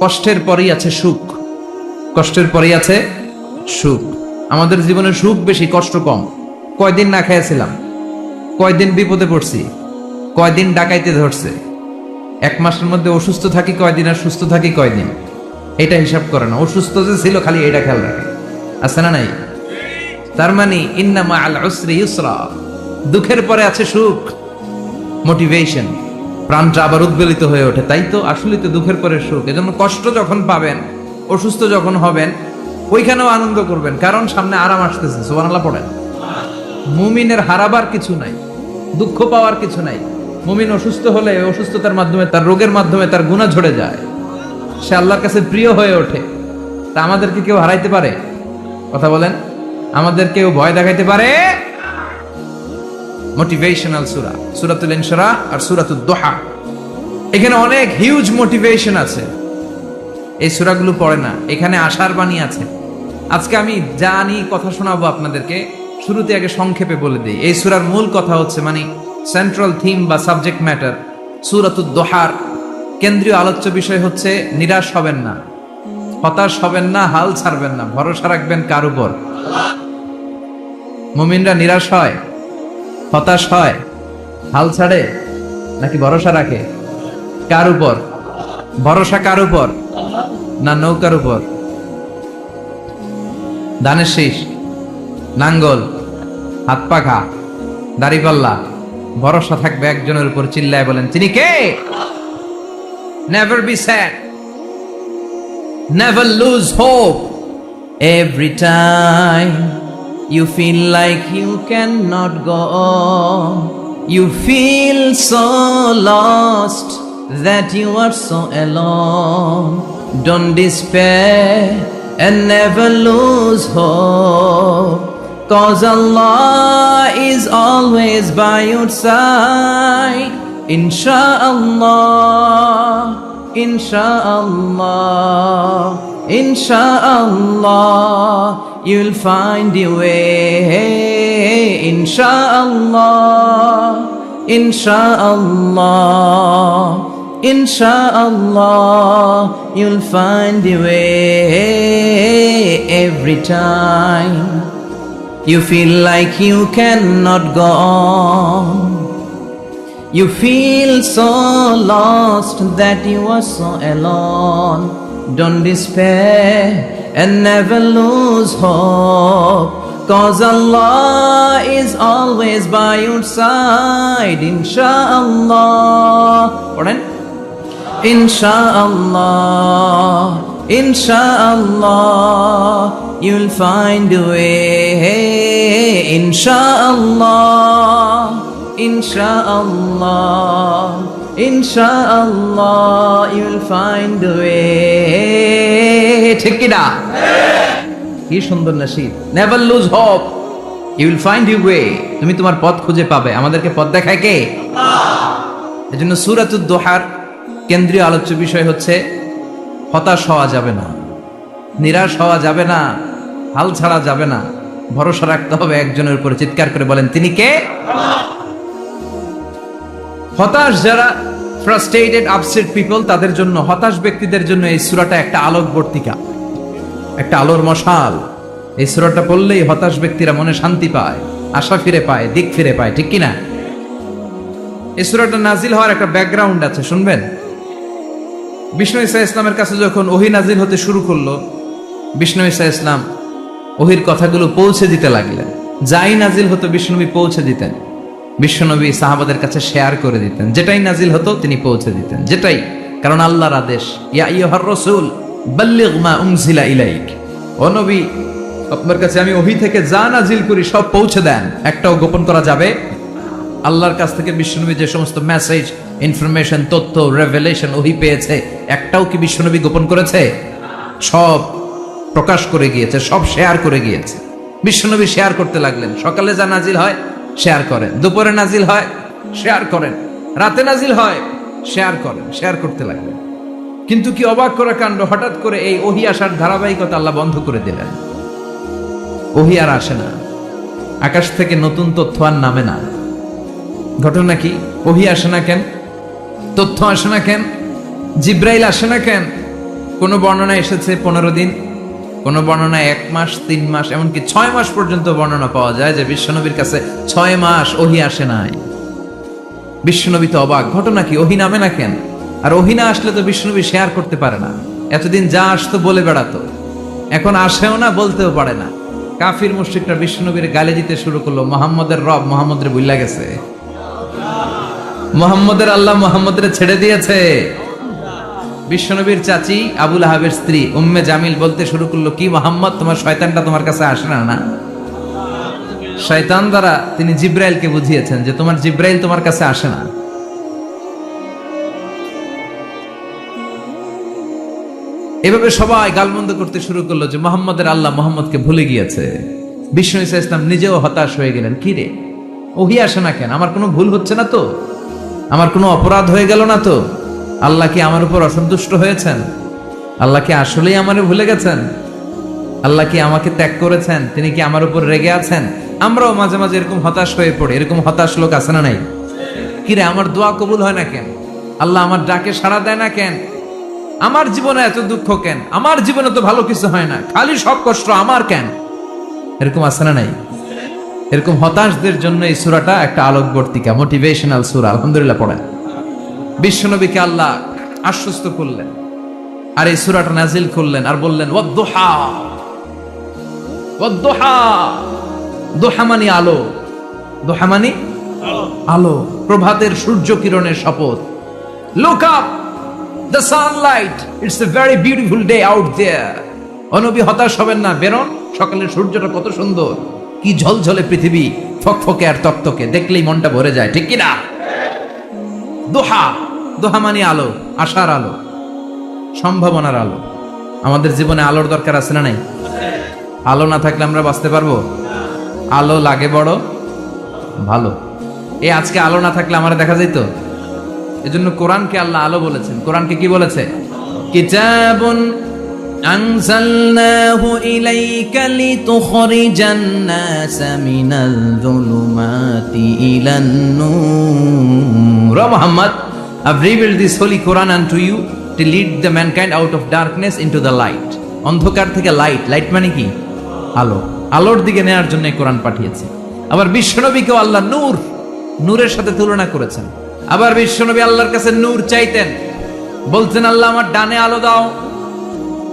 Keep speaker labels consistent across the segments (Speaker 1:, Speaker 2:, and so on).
Speaker 1: কষ্টের পরেই আছে সুখ, কষ্টের পরেই আছে সুখ। আমাদের জীবনে সুখ বেশি, কষ্ট কম। কয়দিন না খেয়েছিলাম, কয়দিন বিপদে পড়ছি, কয়দিন ডাকাইতে ধরছে, এক মাসের মধ্যে অসুস্থ থাকি কয়দিন আর সুস্থ থাকি কয়দিন, এটা হিসাব করে না। অসুস্থ যে ছিল খালি এটা খেয়াল রাখে, আছে না নাই? তার মানে ইন্না মাআল উসরি ইউসরা, দুঃখের পরে আছে সুখ, মোটিভেশন, প্রাণটা আবার উদ্বেলিত হয়ে ওঠে। তাই তো আসলে তো দুঃখের পরে সুখ। এজন্য কষ্ট যখন পাবেন, অসুস্থ যখন হবেন, ওইখানেও আনন্দ করবেন, কারণ সামনে আরাম আসতেছে। সুবহানাল্লাহ পড়েন। মুমিনের হারাবার কিছু নাই, দুঃখ পাওয়ার কিছু নাই। মুমিন অসুস্থ হলে অসুস্থতার মাধ্যমে, তার রোগের মাধ্যমে তার গুনাহ ঝরে যায়, সে আল্লাহর কাছে প্রিয় হয়ে ওঠে। তা আমাদেরকে কেউ হারাইতে পারে? কথা বলেন, আমাদের কেউ ভয় দেখাইতে পারে? মোটিভেশনাল সূরা, সূরাতুল ইনশিরাহ আর সূরাতুদ দুহা, এখানে অনেক হিউজ মোটিভেশন আছে। এই সূরাগুলো পড়ে না, এখানে আশার বাণী আছে। আজকে আমি জানি কথা শোনাবো আপনাদেরকে, শুরুতে আগে সংক্ষেপে বলে দিই। এই সূরার মূল কথা হচ্ছে, মানে সেন্ট্রাল থিম বা সাবজেক্ট ম্যাটার, সূরাতুদ দুহার কেন্দ্রীয় আলোচ্য বিষয় হচ্ছে নিরাশ হবেন না, হতাশ হবেন না, হাল ছাড়বেন না, ভরসা রাখবেন কার উপর? মুমিনরা নিরাশ হয়, হতাশ হয়, হাল ছাড়ে নাকি ভরসা রাখে? কার উপর ভরসা? কার উপর? না নৌকার উপর? ধানের শীষ, নাঙ্গল, হাত পাখা, দাড়িপাল্লা, ভরসা থাকবে একজনের উপর। চিল্লায় বলেন, তিনি কে? Never be sad, never lose hope. Every time you feel like you cannot go on, you feel so lost that you are so alone. Don't despair and never lose hope, 'cause Allah is always by your side. Insha'Allah, Insha'Allah, Insha'Allah, you'll find your way. Insha'Allah, Insha'Allah, Insha'Allah, you'll find your way. Every time you feel like you cannot go on, you feel so lost that you are so alone. Don't despair and never lose hope, 'cause Allah is always by your side. Insha'Allah, Insha'Allah, Insha'Allah, you'll find a way. Insha'Allah, Insha'Allah, Insha'Allah, you'll find a way. ঠিক কি না? কি সুন্দর nasheed. Never lose hope, you will find your way. তুমি তোমার পথ খুঁজে পাবে। আমাদেরকে পথ দেখায় কে? আল্লাহ। এজন্য সূরাতুদ দুহার কেন্দ্রীয় আলোচ্য বিষয় হচ্ছে হতাশ হওয়া যাবে না, নিরাশ হওয়া যাবে না, হাল ছাড়া যাবে না, ভরসা রাখতে হবে একজনের উপর। চিৎকার করে বলেন, তিনি কে? হতাশ যারা, ফ্রাস্ট্রেটেড, আপসেট পিপল, তাদের জন্য, হতাশ ব্যক্তিদের জন্য এই সূরাটা একটা আলোকবর্তিকা, একটা আলোর মশাল। এই সূরাটা পড়লেই হতাশ ব্যক্তিরা মনে শান্তি পায়, আশা ফিরে পায়, দিক ফিরে পায়। ঠিক কিনা? এই সূরাটা নাজিল হওয়ার একটা ব্যাকগ্রাউন্ড আছে, শুনবেন। বিষ্ণু ঈসা ইসলামের কাছে যখন ওহী নাজিল হতে শুরু করলো, বিষ্ণু ঈসা ইসলাম ওহীর কথাগুলো পৌঁছে দিতে লাগলেন। যাই নাজিল হতো বিষ্ণুনবী পৌঁছে দিতেন, বিশ্বনবী সাহাবাদের কাছে শেয়ার করে দিতেন। যেটাই নাজিল হতো তিনি পৌঁছে দিতেন, যেটাই, কারণ আল্লাহর আদেশ, ইয়া আইয়ুহার রাসূল বাল্লিগ মা উনজিলা ইলাইক, ও নবী আপনার কাছে আমি ওহী থেকে যা নাজিল করি সব পৌঁছে দেন, একটাও গোপন করা যাবে। আল্লাহর কাছ থেকে বিশ্বনবী যে সমস্ত মেসেজ, ইনফরমেশন, তথ্য, রেভেলেশন ওহী পেয়েছে, একটাও কি বিশ্বনবী গোপন করেছে? সব প্রকাশ করে গিয়েছে, সব শেয়ার করে গিয়েছে। বিশ্বনবী শেয়ার করতে লাগলেন। সকালে যা নাজিল হয় শেয়ার করেন, দুপুরে নাজিল হয় শেয়ার করেন, রাতে নাজিল হয় শেয়ার করেন, শেয়ার করতে লাগলেন। কিন্তু কি অবাক করা কাণ্ড, হঠাৎ করে এই ওহী আসার ধারাবাহিকতা আল্লাহ বন্ধ করে দিলেন। ওহী আর আসে না, আকাশ থেকে নতুন তথ্য আর নামে না। ঘটনা কি? ওহী আসে না কেন? তথ্য আসে না কেন? জিব্রাইল আসে না কেন? কোন বর্ণনা এসেছে 15 দিন, কোন বর্ণনা 1 মাস, 3 মাস, এমনকি 6 মাস পর্যন্ত বর্ণনা পাওয়া যায় যে বিশ্বনবীর কাছে 6 মাস ওহী আসে নাই। বিশ্বনবী তো অবাক, ঘটনা কি, ওহী নামে না কেন? আর ওহী না আসলে তো বিশ্বনবী শেয়ার করতে পারে না। এতদিন যা আসতো বলে বেড়াতো, এখন আসেও না, বলতেও পারে না। কাফির মুশরিকরা বিশ্বনবীর গালি দিতে শুরু করলো, মুহাম্মদের রব মুহাম্মদের ভুইলা গেছে, মুহাম্মদের আল্লাহ মুহাম্মদের ছেড়ে দিয়েছে। বিশ্বনবীর চাচি আবু লাহাবের স্ত্রী উম্মে জামিল বলতে শুরু করলো, কি মুহাম্মদ, তোমার শয়তানটা তোমার কাছে আসে না? না, শয়তান দ্বারা তিনি জিব্রাইলকে বুঝিয়েছেন যে তোমার জিব্রাইল তোমার কাছে আসে না। এভাবে সবাই গালমন্দ করতে শুরু করলো যে মুহাম্মদের আল্লাহ মুহাম্মদকে ভুলে গিয়েছে। বিষ্ণু ঈসা ইসলাম নিজেও হতাশ হয়ে গেলেন, কি রে ওহী আসে না কেন? আমার কোনো ভুল হচ্ছে না তো? আমার কোনো অপরাধ হয়ে গেল না তো? আল্লাহ কি আমার উপর অসন্তুষ্ট হয়েছেন? আল্লাহ কি আসলেই আমারে ভুলে গেছেন? আল্লাহ কি আমাকে ত্যাগ করেছেন? তিনি কি আমার উপর রেগে আছেন? আমরাও মাঝে মাঝে এরকম হতাশ হয়ে পড়ি। এরকম হতাশ লোক আছে না নাই? কিরে আমার দোয়া কবুল হয় না কেন? আল্লাহ আমার ডাকে সাড়া দেয় না কেন? আমার জীবনে এত দুঃখ কেন? আমার জীবনে তো ভালো কিছু হয় না, খালি সব কষ্ট আমার কেন? এরকম আছে না নাই? এরকম হতাশদের জন্য এই সূরাটা একটা আলোকবর্তিকা, মোটিভেশনাল সূরা। আলহামদুলিল্লাহ পড়েন। বিশ্বনবীকে আল্লাহ আশ্বস্ত করলেন আর এই সূরাটা নাজিল করলেন আর বললেন ওয়াদ-দুহা, ওয়াদ-দুহা। দুহা মানে আলো, দুহা মানে আলো, প্রভাতের সূর্য কিরণের শপথ। Look up, the sunlight, it's a very beautiful day out there. ও নবী হতাশ হবেন না, বেরোন, সকালের সূর্যটা কত সুন্দর, কি ঝলঝলে পৃথিবী, ফকফকে আর তকতকে, দেখলেই মনটা ভরে যায়, ঠিক কি না? দোহা, দোহা মানে আলো, আশার আলো, সম্ভাবনার আলো। আমাদের জীবনে আলোর দরকার আছে না নাই? আলো না থাকলে আমরা বাঁচতে পারবো? আলো লাগে বড় ভালো। এই আজকে আলো না থাকলে আমার দেখা যাইতো? এজন্য কোরআনকে আল্লাহ আলো বলেছেন। কোরআনকে কি বলেছে? কিতাবুন আনজালনাহু ইলাইকা লিতুখরিজান নাসা মিনাল যুলুমাতি ইলান নূর। ও Muhammad, I've revealed this holy Quran unto you to lead the mankind out of darkness into the light. অন্ধকার থেকে লাইট, লাইট মানে কি? আলো, আলোর দিকে নেওয়ার জন্য এই কোরআন পাঠিয়েছি। আবার বিশ্বনবীকেও আল্লাহ নূর, নূরের সাথে তুলনা করেছেন। আবার বিশ্বনবী আল্লাহর কাছে নূর চাইতেন, বলতেন আল্লাহ আমার ডানে আলো দাও,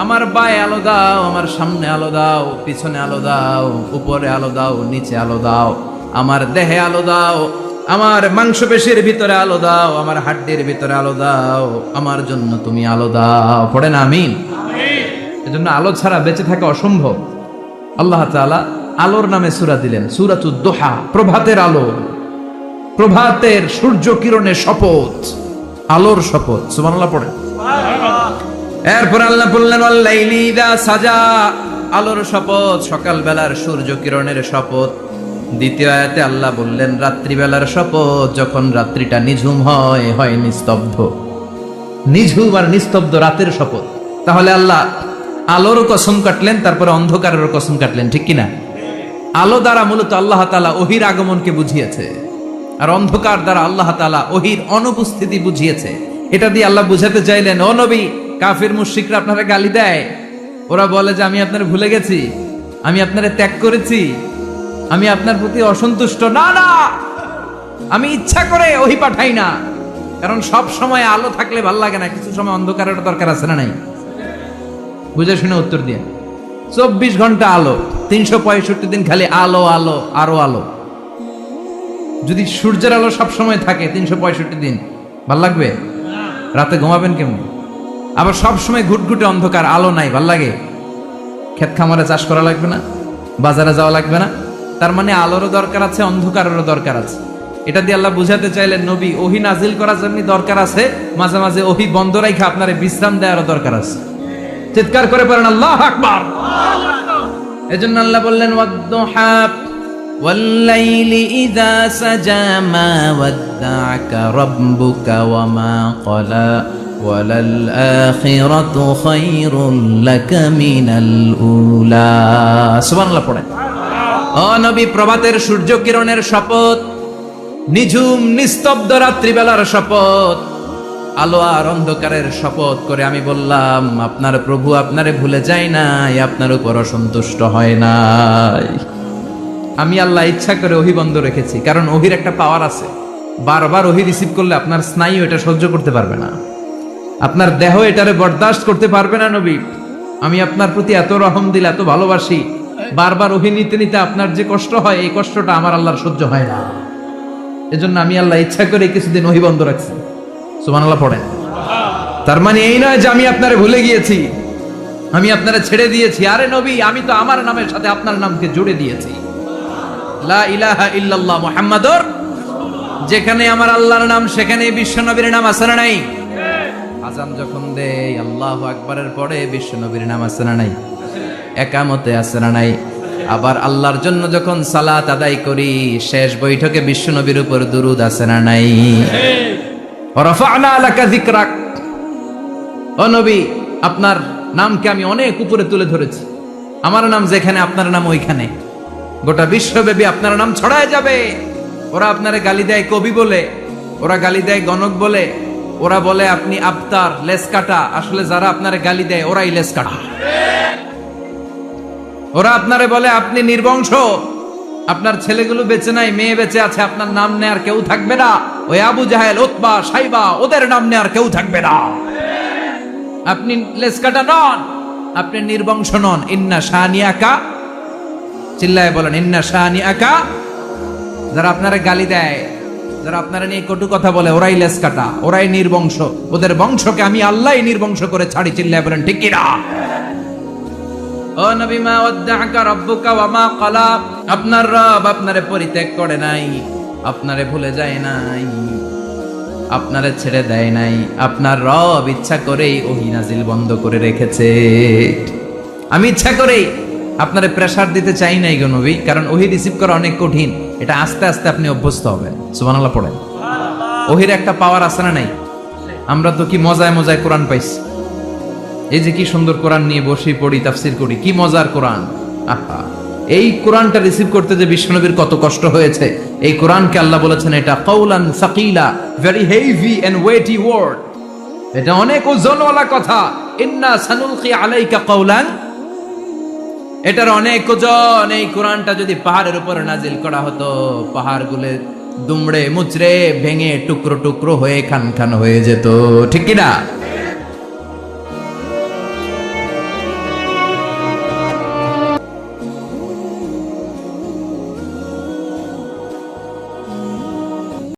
Speaker 1: আমার বায়ে আলো দাও, আমার সামনে আলো দাও, পিছনে আলো দাও, উপরে আলো দাও, নিচে আলো দাও, আমার দেহে আলো দাও, আমার মাংসপেশির ভিতরে আলো দাও, আমার হাড্ডির ভিতরে আলো দাও, আমার জন্য তুমি আলো দাও। পড়েন আমিন। এজন্য আলো ছাড়া বেঁচে থাকা অসম্ভব। আল্লাহ তাআলা আলোর নামে সূরা দিলেন, সূরাতুদ দুহা, প্রভাতের আলো, প্রভাতের সূর্য কিরণের শপথ, আলোর শপথ। সুবহানাল্লাহ পড়েন। এরপর আল্লাহ বললেন ওয়াল লাইলি ইযা সাজা, আলোর শপথ, সকাল বেলার সূর্য কিরণের শপথ। দ্বিতীয় আয়াতে আল্লাহ বললেন রাত্রিবেলার শপথ, যখন রাত্রিটা নিঝুম হয়, হয় নিস্তব্ধ, নিঝুম আর নিস্তব্ধ রাতের শপথ। তাহলে আল্লাহ আলোর কসম কাটলেন, তারপরে অন্ধকারের কসম কাটলেন, ঠিক কিনা? আলো দ্বারা মূলত আল্লাহ তাআলা ওহীর আগমনকে বুঝিয়েছে, আর অন্ধকার দ্বারা আল্লাহ তাআলা ওহীর অনুপস্থিতি বুঝিয়েছে। এটা দিয়ে আল্লাহ বুঝাতে চাইলেন, ও নবী, কাফির মুশরিকরা আপনারা গালি দেয়, ওরা বলে যে আমি আপনারে ভুলে গেছি, আমি আপনারে ত্যাগ করেছি, আমি আপনার প্রতি অসন্তুষ্ট। না না, আমি ইচ্ছা করে ওহী পাঠাই না, কারণ সব সময় আলো থাকলে ভাল লাগে না, কিছু সময় অন্ধকারের দরকার আছে না নাই? বুঝে শুনে উত্তর দিয়ে। 24 ঘন্টা আলো, 365 দিন খালি আলো আলো আরো আলো। যদি সূর্যের আলো সব সময় থাকে 365 দিন, ভাল লাগবে? রাতে ঘুমাবেন কেমন? আবার সব সময় ঘুটঘুটে অন্ধকার, আলো নাই, ভাল লাগে? ক্ষেত খামারে চাষ করা লাগবে না, বাজারে যাওয়া লাগবে না। তার মানে আলোরও দরকার আছে, অন্ধকারেরও দরকার আছে। এটা দিয়ে আল্লাহ বুঝাতে চাইলেন, নবী, ওহী নাজিল করার জন্য দরকার আছে, মাঝে মাঝে ওহী বন্ধ রাখা আপনার বিশ্রাম দেওয়ারও দরকার আছে। চিৎকার করে পড়েন আল্লাহু আকবার। এজন্য আল্লাহ বললেন ওয়াদ-দুহা ওয়াল লাইলি ইযা সাজা মা ওয়াদ্দাআকা রাব্বুকা ওয়া মা ক্বালা ওয়ালাল আখিরাতু খায়রুল লাকা মিনাল উলা। সুবহানাল্লাহ পড়েন। ও নবী, প্রভাতের সূর্য কিরণের শপথ, নিঝুম নিস্তব্ধ রাত্রিবেলার শপথ, আলো আর অন্ধকারের শপথ করে আমি বললাম, আপনার প্রভু আপনারে ভুলে যায় নাই, আপনার উপর অসন্তুষ্ট হয় নাই। আমি আল্লাহ ইচ্ছা করে ওহী বন্ধ রেখেছি, কারণ ওহির একটা পাওয়ার আছে। বারবার ওহী রিসিভ করলে আপনার স্নায়ু এটা সহ্য করতে পারবে না, আপনার দেহ এটারে বরদাস্ত করতে পারবে না। নবী, আমি আপনার প্রতি এত রহম দিল, এত ভালোবাসি, বারবার ওহী নিতে নিতে আপনার যে কষ্ট হয়, এই কষ্টটা আমার আল্লাহর সহ্য হয় না। এজন্য আমি আল্লাহ ইচ্ছা করে কিছুদিন ওহী বন্ধ রাখছি। সুবহানাল্লাহ পড়েন। তার মানে এই নয় যে আমি আপনারে ভুলে গিয়েছি, আমি আপনারে ছেড়ে দিয়েছি। আরে নবী, আমি তো আমার নামের সাথে আপনার নামকে জুড়ে দিয়েছি। লা ইলাহা ইল্লাল্লাহ মুহাম্মাদুর, যেখানে আমার আল্লাহর নাম সেখানে বিশ্ব নবীর নাম আছে না নাই? আযান যখন দেই আল্লাহু আকবারের পরে বিশ্ব নবীর নাম আছে না নাই? একামতে আছে না নাই? আবার আল্লাহর জন্য যখন সালাত আদায় করি, শেষ বৈঠকে বিশ্ব নবীর উপর দুরূদ আছে না নাই? রাফা'না লাকা যিকরাক, ও নবী, আপনার নামকে আমি অনেক উপরে তুলে ধরেছি। আমার নাম যেখানে, আপনার নাম ওইখানে। গোটা বিশ্বব্যাপী আপনার নাম ছড়ায় যাবে। ওরা আপনারে গালি দেয় কবি বলে, ওরা গালি দেয় গণক বলে, ওরা বলে আপনি আবতার, লেস কাটা। আসলে যারা আপনারে গালি দেয় ওরাই লেস কাটা। ওরা আপনারে বলে আপনি নির্বংশ, আপনার ছেলেগুলো বেঁচে নাই, মেয়ে বেঁচে আছে, আপনার নাম নেয়ার কেউ থাকবে না। ওই আবু জাহেল, উতবা, সাইবা, ওদের নাম নেয়ার কেউ থাকবে না। আপনি লেসকাটা নন, আপনি নির্বংশ নন। ইন্না শানিয়াকা, চিল্লায় বলেন ইন্না শানিয়াকা। যারা আপনারা গালি দেয়, যারা আপনারা নিয়ে কটু কথা বলে, ওরাই লেসকাটা, ওরাই নির্বংশ। ওদের বংশকে আমি আল্লাহই নির্বংশ করে ছাড়ি। চিল্লায় বলেন ঠিক কি না? ও নবী, মা ওয়াদ্দাআকা রাব্বুকা ওয়া মা ক্বালা, আপনার রব আপনারে পরিত্যাগ করে নাই, আপনারে ভুলে যায় নাই, আপনারে ছেড়ে দেয় নাই। আপনার রব ইচ্ছা করেই ওহী নাজিল বন্ধ করে রেখেছে। আমি ইচ্ছা করেই আপনারে প্রেসার দিতে চাই নাই গো নবী, কারণ ওহী রিসিভ করা অনেক কঠিন। এটা আস্তে আস্তে আপনি অভ্যস্ত হবেন। সুবহানাল্লাহ পড়েন। ওহীর একটা পাওয়ার আছে না নাই? আমরা তো কি মজায় মজায় কোরআন পাইছি। এই যে কি সুন্দর কোরআন নিয়ে বসে পড়ি, তাফসীর করি, কি মজার কোরআন। আহা, এই কোরআনটা রিসিভ করতে যে বিশ্বনবীর কত কষ্ট হয়েছে। এই কোরআনকে আল্লাহ বলেছেন এটা কাউলান সাকিলা, very heavy and weighty word. এটা অনেক ওজনওয়ালা কথা। ইন্না সানুলকি আলাইকা কাউলান, এটার অনেক ওজন। এই কোরআনটা যদি পাহাড়ের উপরে নাজিল করা হতো, পাহাড়গুলো দুমড়ে মুচড়ে ভেঙে টুকরো টুকরো হয়ে খান খান হয়ে যেত। ঠিক কি না?